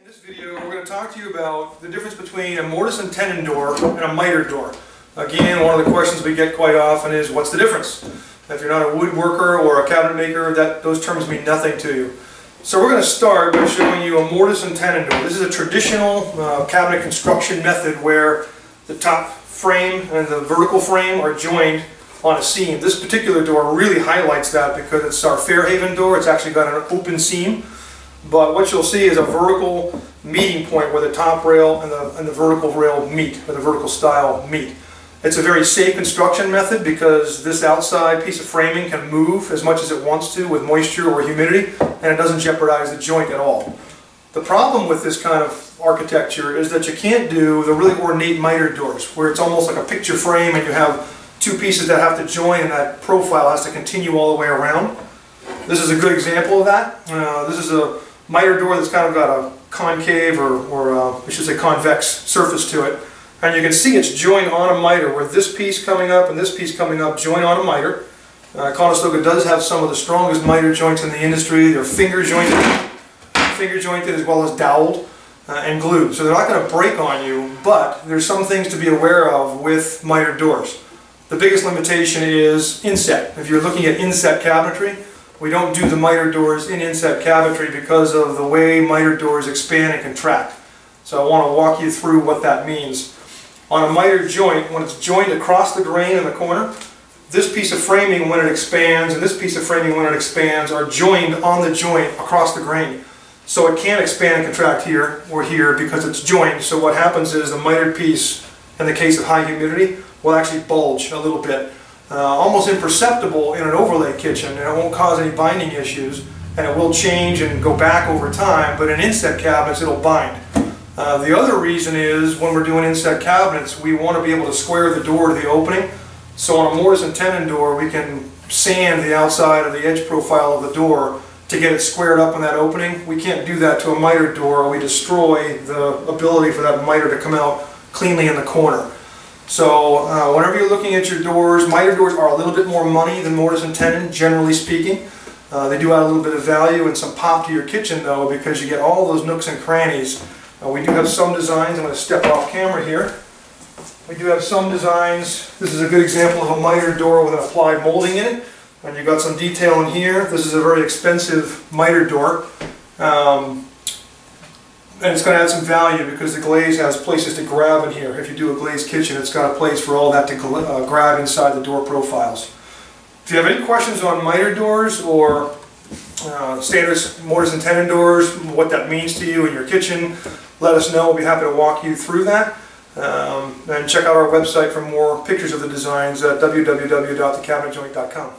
In this video, we're going to talk to you about the difference between a mortise and tenon door and a mitered door. Again, one of the questions we get quite often is, what's the difference? If you're not a woodworker or a cabinet maker, those terms mean nothing to you. So we're going to start by showing you a mortise and tenon door. This is a traditional cabinet construction method where the top frame and the vertical frame are joined on a seam. This particular door really highlights that because it's our Fairhaven door. It's actually got an open seam. But what you'll see is a vertical meeting point where the top rail and the vertical rail meet, or the vertical style meet. It's a very safe construction method because this outside piece of framing can move as much as it wants to with moisture or humidity, and it doesn't jeopardize the joint at all. The problem with this kind of architecture is that you can't do the really ornate mitered doors where it's almost like a picture frame and you have two pieces that have to join and that profile has to continue all the way around. This is a good example of that. This is a mitered door that's kind of got a concave or I should say convex surface to it. And you can see it's joined on a miter where this piece coming up and this piece coming up join on a miter. Conestoga does have some of the strongest miter joints in the industry. They're finger jointed as well as doweled and glued. So they're not going to break on you, but there's some things to be aware of with mitered doors. The biggest limitation is inset. If you're looking at inset cabinetry, we don't do the mitered doors in inset cabinetry because of the way mitered doors expand and contract. So I want to walk you through what that means. On a mitered joint, when it's joined across the grain in the corner, this piece of framing when it expands and this piece of framing when it expands are joined on the joint across the grain. So it can't expand and contract here or here because it's joined. So what happens is the mitered piece, in the case of high humidity, will actually bulge a little bit. Almost imperceptible in an overlay kitchen, and it won't cause any binding issues, and it will change and go back over time, but in inset cabinets it'll bind. The other reason is when we're doing inset cabinets, we want to be able to square the door to the opening. So on a mortise and tenon door, we can sand the outside of the edge profile of the door to get it squared up in that opening. We can't do that to a mitered door, or we destroy the ability for that miter to come out cleanly in the corner. So whenever you're looking at your doors, mitered doors are a little bit more money than mortise and tenon, generally speaking. They do add a little bit of value and some pop to your kitchen though, because you get all those nooks and crannies. We do have some designs. I'm going to step off camera here. We do have some designs. This is a good example of a mitered door with an applied molding in it. And you've got some detail in here. This is a very expensive mitered door. And it's going to add some value because the glaze has places to grab in here. If you do a glazed kitchen, it's got a place for all that to grab inside the door profiles. If you have any questions on mitered doors or standard mortise and tenon doors, what that means to you in your kitchen, let us know. We'll be happy to walk you through that. And check out our website for more pictures of the designs at www.thecabinetjoint.com.